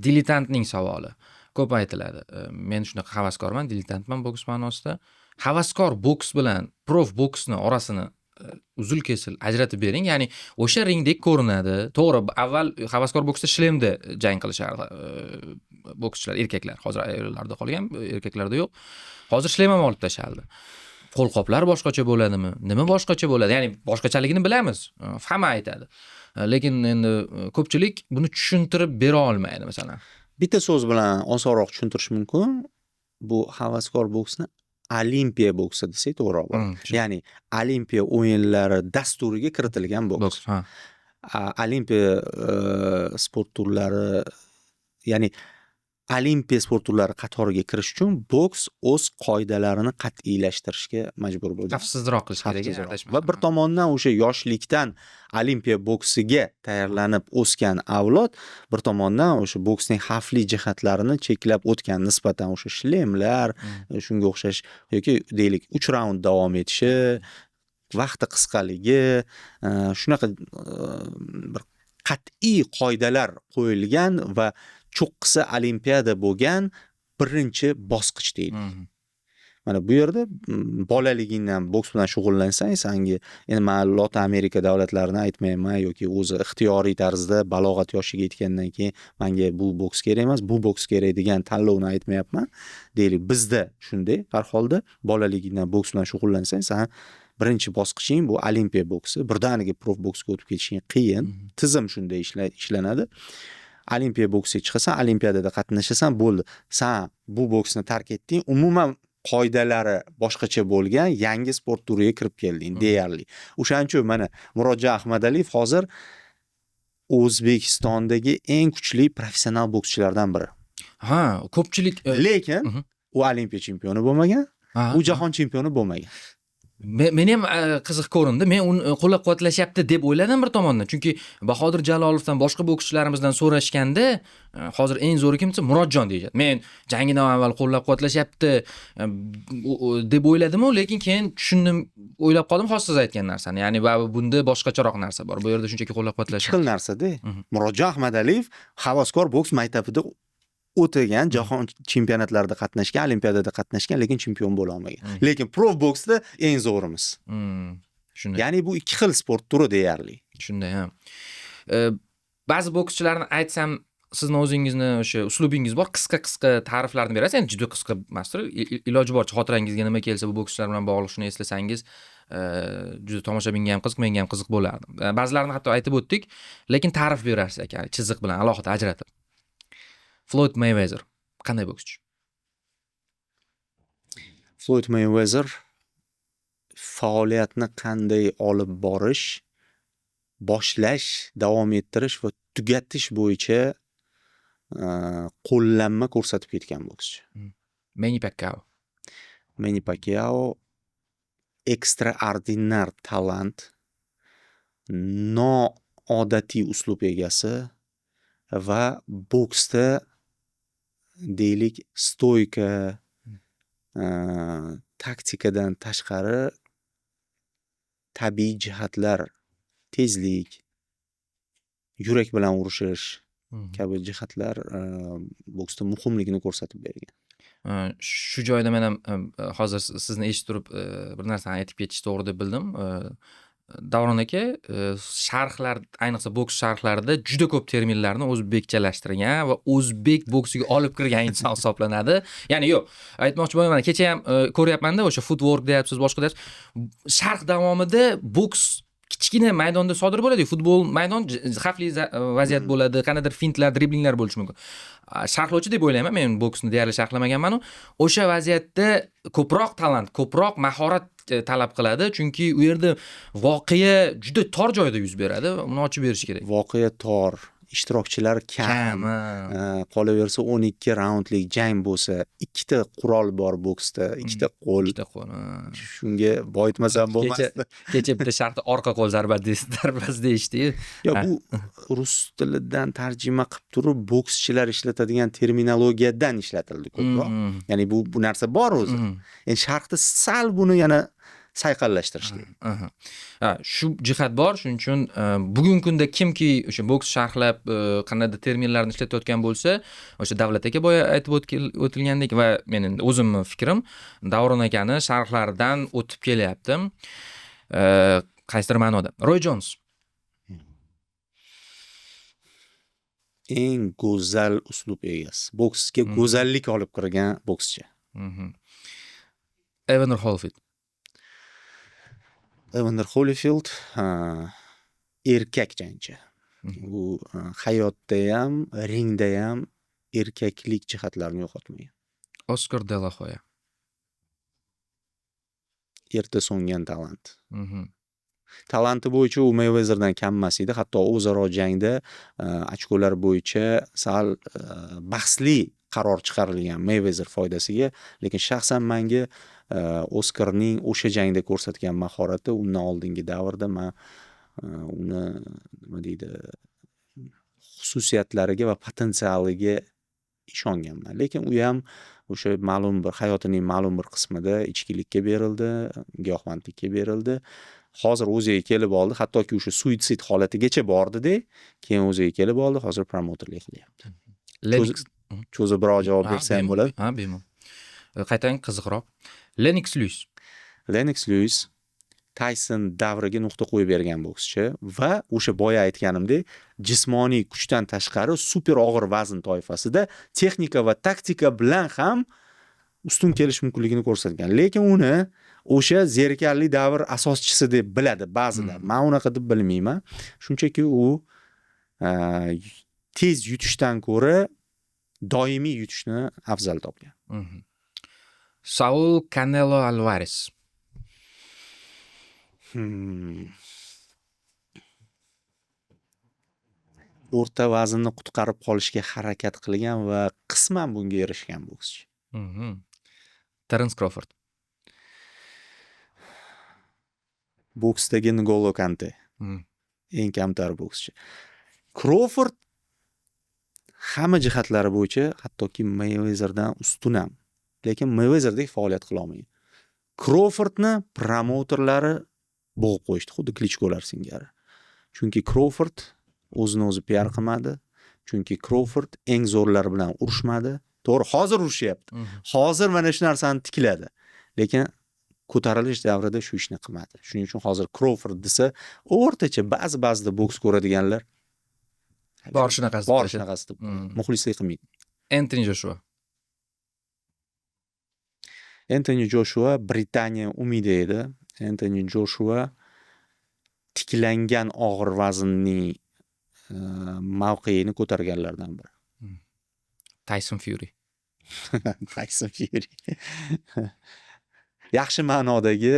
Diletantning savoli ko'p aytiladi. Men shunaqa havaskorman, diletantman boks ma'nosida. Havaskor boks bilan prof boksni orasini uzul kesil ajratib bering. Ya'ni o'sha ringdek ko'rinadi. To'g'ri, avval havaskor boksda shlemda jang qilishardi bokschilar, erkaklar. Hozir ayollarda qolgan, erkaklarda yo'q. Hozir shlem ham olib tashaldi. Qo'lqoplar boshqacha bo'ladimi? Nima boshqacha bo'ladi? Ya'ni boshqachaligini bilamiz. Hamma aytadi. Lekin endi ko'pchilik buni tushuntirib bera olmaydi masalan. Bitta so'z bilan osonroq tushuntirish mumkin. Bu havaskor boksni Olimpiya boksi desak to'g'riroq bo'ladi. Ya'ni Olimpiya o'yinlari dasturiga kiritilgan boks. Olimpiya sport turlari, ya'ni Olimpiya sport turlari qatoriga kirish uchun boks o'z qoidalarini qat'iylashtirishga majbur bo'lgan. Xavfsizroq qilish kerak. Va bir tomondan o'sha yoshlikdan Olimpiya boksiga tayyorlanib o'sgan avlod, bir tomondan o'sha boksning xavfli jihatlarini cheklab o'tgan, nisbatan o'sha shlemlar, shunga o'xshash yoki deylik 3 raund davom etishi, vaqti qisqaligi, shunaqa bir qat'iy qoidalar qo'yilgan va cho'qqisi Olimpiada bo'lgan birinchi bosqich deydi. Mana bu yerda bolaligingdan boks bilan shug'ullansang, senga endi men Lotin Amerika davlatlarini aytmayman yoki o'zi ixtiyoriy tarzda balog'at yoshiga yetgandan keyin menga bu boks kerak emas, bu boks kerak degan tanlovni aytmayapman. Deylik, bizda shunday. Har holda bolaligingdan boks bilan shug'ullansang, sen birinchi bosqiching bu Olimpiya boksi. Birdaniga prof boksga o'tib ketishing qiyin. Tizim shunday ishlanadi. Olimpiya boksiga chiqasan, Olimpiadada qatnashasan, bo'ldi. Sen bu boksni tark etding, umuman qoidalari boshqacha bo'lgan yangi sport turiga kirib kelding deyarli. O'shaning uchun mana Murodjon Ahmadaliyev hozir O'zbekistondagi eng kuchli professional bokschilardan biri. Ha, ko'pchilik lekin u Olimpiya chempioni bo'lmagan, u jahon chempioni bo'lmagan. Meni ham qiziq ko'rindi. Men uni qo'llab-quvvatlashyapti deb o'yladim bir tomondan. Chunki Bahodir Jalolovdan boshqa bokschilarimizdan so'rashganda, hozir eng zo'ri kim desa Murodjon deydi. Men jangidan avval qo'llab-quvvatlashyapti deb o'yladim-u, lekin keyin tushundim, o'ylab qoldim hozir siz aytgan narsani. Ya'ni bunda boshqacharoq narsa bor. Bu yerda shunchaki qo'llab-quvvatlash. Ikki xil narsa-da. Murodjon Ahmadaliyev havaskor boks maktabida o'tagan, jahon chempionatlarida qatnashgan, Olimpiadada qatnashgan, lekin chempion bo'la olmagan. Lekin prof boksda eng zo'rimiz. Shunday. Ya'ni bu ikki xil sport turi deyarli. Shunday ham. Ba'zi bokschilarni aytsam, sizni o'zingizni o'sha uslubingiz bor, qisqa ta'riflarni berasiz. Endi juda qisqa emasdir. Iloji boricha xotirangizga nima kelsa bu bokschilar bilan bog'liq shuni eslasangiz, juda tomoshabinga ham qiziq, menga ham qiziq bo'lardi. Ba'zilarini hatto aytib o'tdik, lekin ta'rif berarsiz ekan, chiziq bilan alohida ajratib. Floyd Mayweather qanday bokschi? Floyd Mayweather faoliyatni qanday olib borish, boshlash, davom ettirish va tugatish bo'yicha qo'llanma ko'rsatib ketgan bokschi. Manny Pacquiao ekstraordinar talant, noodatiy uslub egasi va boksda deylik stoyka, taktikadan tashqari tabiiy jihatlar, tezlik, yurak bilan urishish kabi jihatlar boksda muhimligini ko'rsatib bergan. Shu joyda men ham hozir sizni eshitib turib bir narsani aytib ketish to'g'ri deb bildim. Davron aka, sharhlar, ayniqsa boks sharhlarida juda ko'p terminlarni o'zbekchalashtirgan va o'zbek boksiga olib kirgan inson hisoblanadi. Ya'ni yo'q, aytmoqchi bo'laman, kecha ham ko'ryapman-da, o'sha footwork deyapsiz, boshqa deyapsiz. Sharh davomida boks kichkina maydonda sodir bo'ladi. Futbol maydon xavfli vaziyat bo'ladi, qanaqadir fintlar, driblinglar bo'lishi mumkin. Sharhlovchi deb o'ylayman, men boksni deyarli sharhlamaganman. O'sha vaziyatda ko'proq talant, ko'proq mahorat talab qiladi, chunki u yerda voqea juda tor joyda yuz beradi, uni ochib berish kerak. Voqea tor, ishtirokchilar kam. Qolaversa 12 raundlik jang bo'lsa, ikkita qurol bor boksda, ikkita qo'l. Shunga boyitmasam bo'lmasdi. Kecha bitta shartda orqa qo'l zarbasi deyishdi-yu. Yo, bu rus tilidan tarjima qilib turib bokschilar ishlatadigan terminologiyadan ishlatildi ko'proq. Ya'ni bu narsa bor o'zi. Endi sharhda sal buni yana sayqallashtirish kerak. Aha. Ha, shu jihat bor. Shuning uchun bugungi kunda kimki o'sha boks sharhlab qandaydir terminlarni ishlatayotgan bo'lsa, o'sha Davlat aka boya aytib o'tilgandek va mening o'zimning fikrim Davron akani sharhlaridan o'tib kelyapti. Qaysidir ma'noda. Roy Jons. Eng go'zal uslub egasi. Boksga go'zallik olib kirgan bokschi. Evander Holyfield. Evander Holyfield erkak jangchi. U hayotda ham, ringda ham erkaklik jihatlarini yo'qotmagan. Oscar De La Hoya. Erta so'ngan talant. Talanti bo'yicha u Mayweatherdan kam emas edi. Hatto o'zaro jangda ochkolar bo'yicha sal bahsli qaror chiqarilgan Mayweather foydasiga, lekin shaxsan menga Oskarning o'sha jangda ko'rsatgan mahorati undan oldingi davrda men uni nima deydi xususiyatlariga va potensialiga ishonganman. Lekin u ham o'sha ma'lum bir hayotining ma'lum bir qismida ichkilikka berildi, giyohvandlikka berildi. Hozir o'ziga kelib oldi, hattoki o'sha suitsid holatigacha bordi-da, keyin o'ziga kelib oldi, hozir promotorlik qilyapti. Cho'zib biroq javob bersam bo'ladi. Ha, bemalol. Qaytang qiziqroq. Lennox Lewis. Lennox Lewis Tyson davriga nuqta qo'yib bergan bokschi va o'sha boya aytganimdek, jismoniy kuchdan tashqari super og'ir vazn toifasida texnika va taktika bilan ham ustun kelish mumkinligini ko'rsatgan. Lekin uni o'sha zerikarli davr asoschisi deb biladi ba'zilar. Men unaqa deb bilmayman. Shunchaki u tez yutishdan ko'ra doimiy yutishni afzal topgan. Saul Canelo Alvarez. O'rta vaznni qutqarib qolishga harakat qilgan va qisman bunga erishgan bokschi. Terence Crawford. Boksdagi N'Golo Kante. Eng kamtar bokschi. Crawford hamma jihatlari bo'yicha hattoki Mayweatherdan ustun ham, lekin Mayweatherdek faoliyat qila olmagan. Crawfordni promotorlari bo'g'ib qo'yishdi, xuddi Klichkolar singari. Chunki Crawford o'zini o'zi PR qilmadi. Chunki Crawford eng zo'rlar bilan urushmadi. To'g'ri, hozir urushyapti. Hozir mana shu narsani tikladi. Lekin ko'tarilish davrida shu ishni qilmadi. Shuning uchun hozir Crawford desa, o'rtacha ba'zida boks ko'radiganlar Bor shunaqasi. Muxlislik qilmaydi. Anthony Joshua. Anthony Joshua Britaniya umidi edi. Anthony Joshua tiklangan og'ir vaznning mavqeini ko'targanlardan biri. Tyson Fury. Tyson Fury. Yaxshi ma'nodagi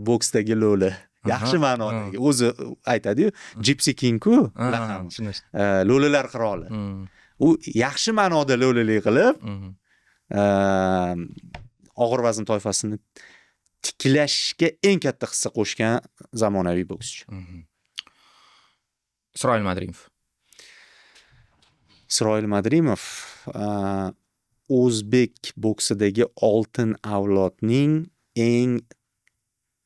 boksdagi lo'li. Yaxshi ma'nodagi. O'zi aytadi-yu, Gypsy King-ku, lo'lilar qiroli. U yaxshi ma'noda lo'lilik qilib, og'ir vazn toifasini tiklashga eng katta hissa qo'shgan zamonaviy bokschi. Isroil Madrimov. Isroil Madrimov o'zbek boksidagi oltin avlodning eng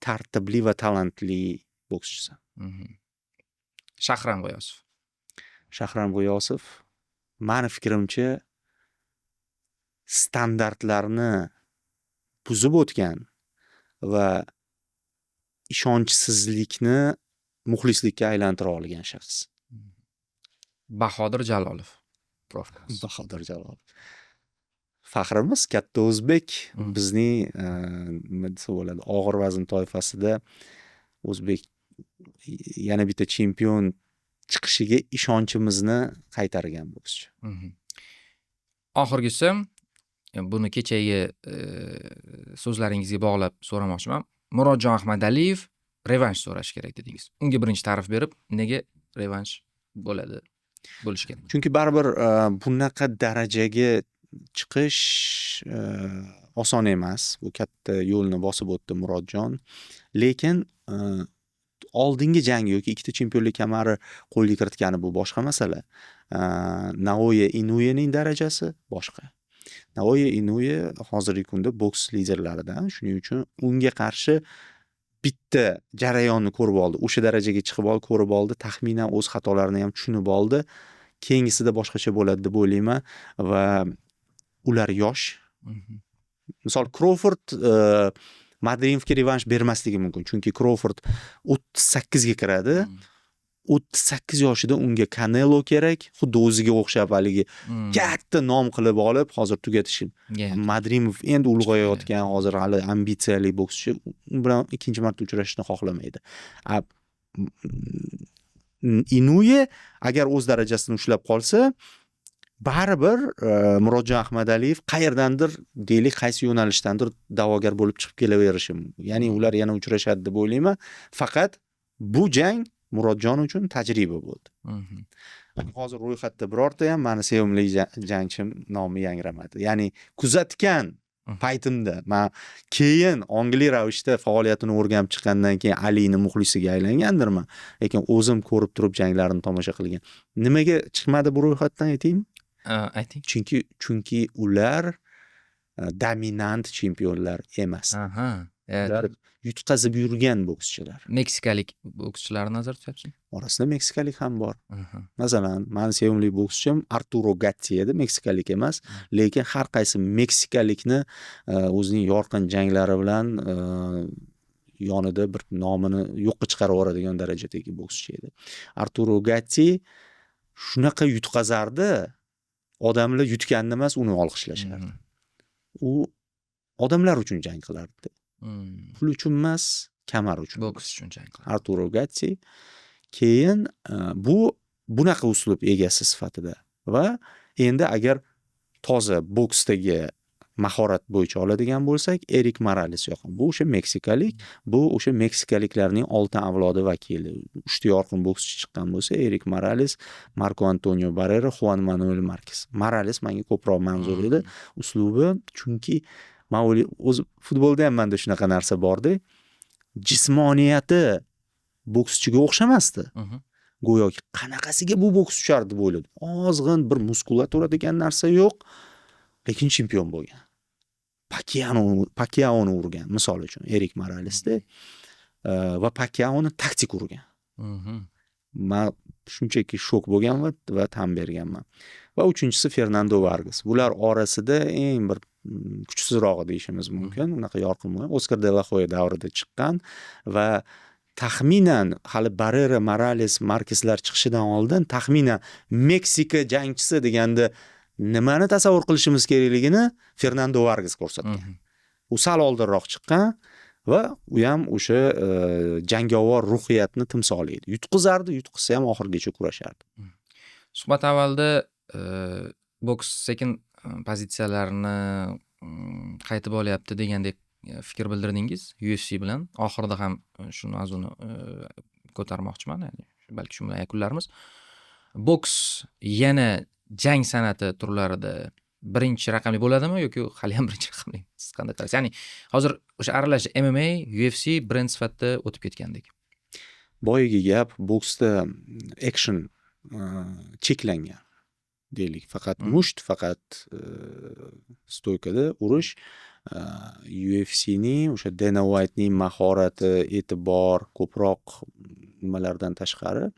tartibli va talantli bokschisi. Shahram G'iyosov. Shahram G'iyosov meni fikrimcha standartlarni buzib o'tgan va ishonchsizlikni muxlislikka aylantira olgan shaxs. Bahodir Jalolov. Bahodir Jalolov. Faxrimiz katta o'zbek, bizning nima desa bo'ladi, og'ir vazn toifasida o'zbek yana bitta chempion chiqishiga ishonchimizni qaytargan bokschi. Oxirgisi, buni kechagi so'zlaringizga bog'lab so'ramoqchiman. Murodjon Ahmadaliyev revansh so'rash kerak dedingiz. Unga birinchi ta'rif berib, nega revansh bo'lish kerak? Chunki baribir bunaqa darajaga chiqish oson emas. Bu katta yo'lni bosib o'tdi Murodjon. Lekin oldingi jangi yoki ikkita chempionlik kamari qo'lga kiritgani bu boshqa masala. Naoya Inuyening darajasi boshqa. Naoya Inoue hozirgi kunda boks liderlaridan, shuning uchun unga qarshi bitta jarayonni ko'rib oldi, o'sha darajaga chiqib oldi, ko'rib oldi, taxminan o'z xatolarini ham tushunib oldi. Keyingisida boshqacha bo'ladi deb o'ylayman va ular yosh. Misol Crawford Madrimovga revansh bermasligi mumkin, chunki Crawford 38 ga kiradi. 38 yoshida unga Canelo kerak, xuddi o'ziga o'xshab haligi katta nom qilib olib, hozir tugatishi. Madrimov endi ulg'ayayotgan, hozir hali ambitsiyali bokschi, u bilan ikkinchi marta uchrashishni xohlamaydi. Inoue agar o'z darajasini ushlab qolsa, baribir Murodjon Ahmadaliyev qayerdandir, deylik, qaysi yo'nalishdandir da'vogar bo'lib chiqib kelaverishi mumkin. Ya'ni ular yana uchrashadi deb o'ylayman. Faqat bu jang Murodjon uchun tajriba bo'ldi. Hozir ro'yxatda birorta ham meni sevimli jangchim nomi yangramadi. Ya'ni kuzatgan paytimda men keyin ongli ravishda faoliyatini o'rganib chiqqandan keyin Alini muxlisiga aylangandirman, lekin o'zim ko'rib turib janglarini tomosha qilgan. Nimaga chiqmadi bu ro'yxatdan aytaymi? Ayting. Chunki ular dominant chempionlar emas. Ular yutqazib yurgan bokschilar. Meksikalik bokschilarni nazarda tutyapsizmi? Orasida meksikalik ham bor. Masalan, meni sevimli bokschim Arturo Gatti edi, meksikalik emas, lekin har qaysi meksikalikni o'zining yorqin janglari bilan yonida bir nomini yo'qqa chiqarib yuboradigan darajadagi bokschi edi. Arturo Gatti shunaqa yutqazardi, odamlar yutganini emas, uni olqishlashardi. U odamlar uchun jang qilardi. Pul uchun emas, kamar uchun. Boks uchun jang qiladi. Arturo Gatti keyin bu bunaqa uslub egasi sifatida va endi agar toza boksdagi mahorat bo'yicha oladigan bo'lsak, Erik Morales yo'q. Bu o'sha meksikalik, bu o'sha meksikaliklarning oltin avlodi vakili. Uchta yorqin bokschi chiqqan bo'lsa, Erik Morales, Marco Antonio Barrera, Juan Manuel Marquez. Morales menga ko'proq manzur edi, uslubi, chunki men o'z futbolda ham menda shunaqa narsa bor-da. Jismoniyati bokschiga o'xshamasdi. Go'yoki qanaqasiga bu boks uchardi deb o'yladim. Ozg'in bir muskulatura degan narsa yo'q, lekin chempion bo'lgan. Pacquiao'ni urgan, misol uchun, Erik Moralesda va Pacquiao'ni taktik urgan. Men shunchaki shok bo'lganman va tan berganman. Va uchinchisi Fernando Vargas. Bular orasida eng bir kuchsizrog'i deyishimiz mumkin. Unaqa yorqin bo'lgan. Oscar de la Hoya davrida chiqqan va taxminan hali Barrera, Morales, Marquezlar chiqishidan oldin taxminan Meksika jangchisi deganda nimani tasavvur qilishimiz kerakligini Fernando Vargas ko'rsatgan. U sal oldinroq chiqqan va u ham o'sha jangovar ruhiyatni timsoli edi. Yutqizardi, yutqizsa ham oxirigacha kurashardi. Suhbat avvalda boks sekin pozitsiyalarini qaytib olyapti degandek fikr bildirdingiz UFC bilan. Oxirida ham shu mavzuni ko'tarmoqchiman, ya'ni balki shu bilan yakunlarmiz. Boks yana jang san'ati turlarida birinchi raqamli bo'ladimi yoki hali ham birinchi raqamli? Siz qanday qaraysiz? Ya'ni hozir o'sha aralash MMA, UFC brend sifatida o'tib ketgandek. Boyagi gap, boksda action cheklangan. Deylik, faqat musht, faqat stoykada urish. UFC'ning o'sha Dana White'ning mahorati, e'tibor ko'proq nimalardan tashqari,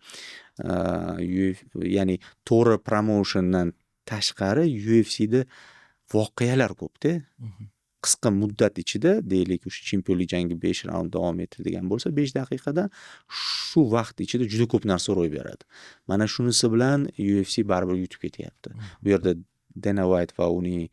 ya'ni to'g'ri promotiondan tashqari UFC'da voqealar ko'p-da. Qisqa muddat ichida, deylik, o'sha chempionlik jangi 5 raund davom etadigan bo'lsa, 5 daqiqadan shu vaqt ichida juda ko'p narsa ro'y beradi. Mana shunisi bilan UFC baribir yutib ketyapti. Bu yerda Dana White va uning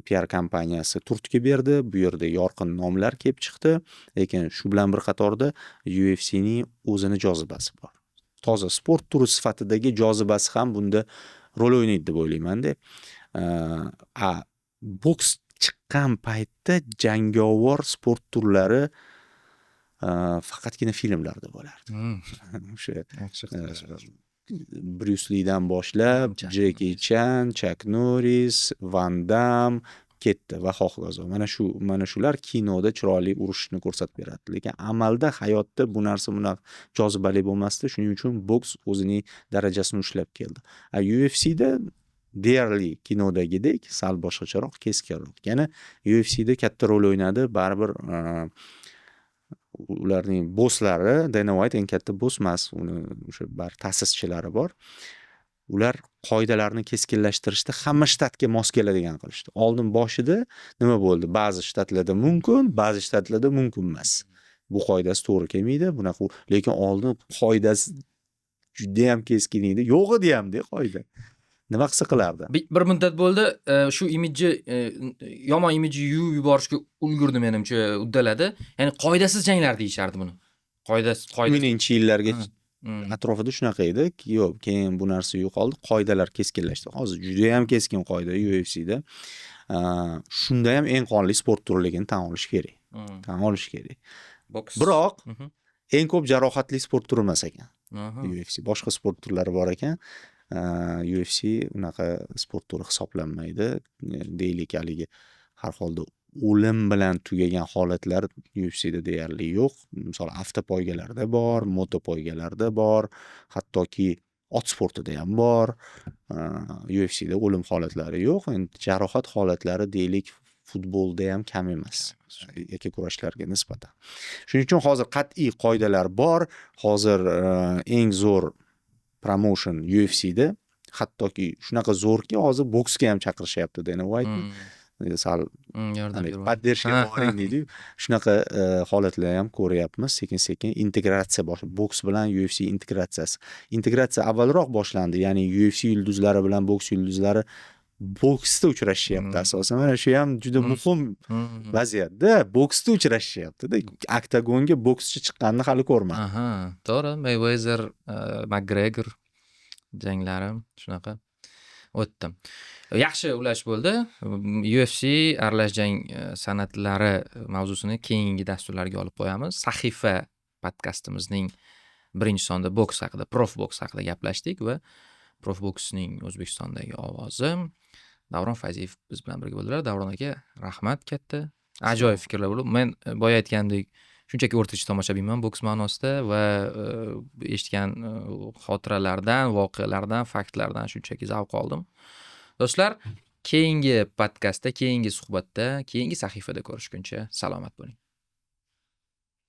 PR kompaniyasi turtki berdi, bu yerda yorqin nomlar kelib chiqdi, lekin shu bilan bir qatorda UFC'ning o'zini jozibasi bor. Toza sport turi sifatidagi jozibasi ham bunda rol o'ynaydi deb o'ylayman-da. Boks chiqqan paytda jangovar sport turlari faqatgina filmlarda bo'lardi. O'sha Bruce Lee'dan boshlab Jackie Chan, Chuck Norris, Van Damme ketdi va hokazo. Mana shular kinoda chiroyli urushni ko'rsatib beradi. Lekin amalda, hayotda bu narsa bunaqa jozibali bo'lmasdi. Shuning uchun boks o'zining darajasini ushlab keldi. UFC'da deyarli kinodagidek sal boshqacharoq, keskinroq. Yana UFC'da katta rol o'ynadi, baribir ularning bosslari, Dana White eng katta boss emas, uni o'sha bar ta'sischilari bor. Ular qoidalarni keskinlashtirishda hamma shtatga mos keladigan qilishdi. Oldin boshida nima bo'ldi? Ba'zi shtatlarda mumkin, ba'zi shtatlarda mumkin emas. Bu qoidasi to'g'ri kelmaydi. Bunaqa, lekin oldin qoidasi juda ham keskin edi. Yo'q edi ham-da qoida. Nima qilsa qilardi? Bir muddat bo'ldi, shu imijni yomon imijni yuvib yuborishga ulgurdi menimcha, uddaladi. Ya'ni qoidasiz janglar deyishardi buni. Qoida 2000-yillarga atrofida shunaqa edi. Yo'q, keyin bu narsa yo'qoldi, qoidalar keskinlashdi. Hozir juda ham keskin qoida UFC'da. Shunda ham eng qonli sport turligini tan olish kerak. Tan olish kerak. Boks. Biroq eng ko'p jarohatli sport turi emas ekan. UFC boshqa sport turlari bor ekan. UFC unaqa sport turi hisoblanmaydi. Deylik haligi har holda o'lim bilan tugagan holatlar UFC'da deyarli yo'q. Misol avtopoygalarda bor, motopoygalarda bor, hattoki ot sportida ham bor. UFC'da o'lim holatlari yo'q. Endi jarohat holatlari deylik futbolda ham kam emas. Yakka kurashlarga nisbatan. Shuning uchun hozir qat'iy qoidalar bor. Hozir eng zo'r promotion UFC'da, hattoki shunaqa zo'rki, hozir boksga ham chaqirishyapti Dana White. Sal yordam berib. поддержка boring deydi. Shunaqa holatlar ham ko'ryapmiz. Sekin-sekin integratsiya boks bilan UFC integratsiyasi. Integratsiya avvalroq boshlandi. Ya'ni UFC yulduzlari bilan boks yulduzlari boksda uchrashyapti asosan. Mana shu ham juda muhim vaziyatda. Boksda uchrashyapti-da. Oktagonga bokschi chiqqanini hali ko'rmadim. Aha, to'g'ri. Mayweather, McGregor janglari shunaqa o'tdi. Yaxshi ulash bo'ldi. UFC aralash jang san'atlari mavzusini keyingi dasturlarga olib qo'yamiz. Sahifa podkastimizning birinchi sonida boks haqida, prof boks haqida gaplashdik va prof boksning O'zbekistondagi ovozi Davron Fayziyev biz bilan birga bo'ldilar. Davron aka, rahmat katta. Ajoyib fikrlar bo'ldi. Men boya aytgandek, shunchaki o'rtacha tomoshabinman boks ma'nosida va eshitgan xotiralardan, voqealardan, faktlardan shunchaki zavq oldim. Do'stlar, keyingi podkastda, keyingi suhbatda, keyingi sahifada ko'rishguncha salomat bo'ling.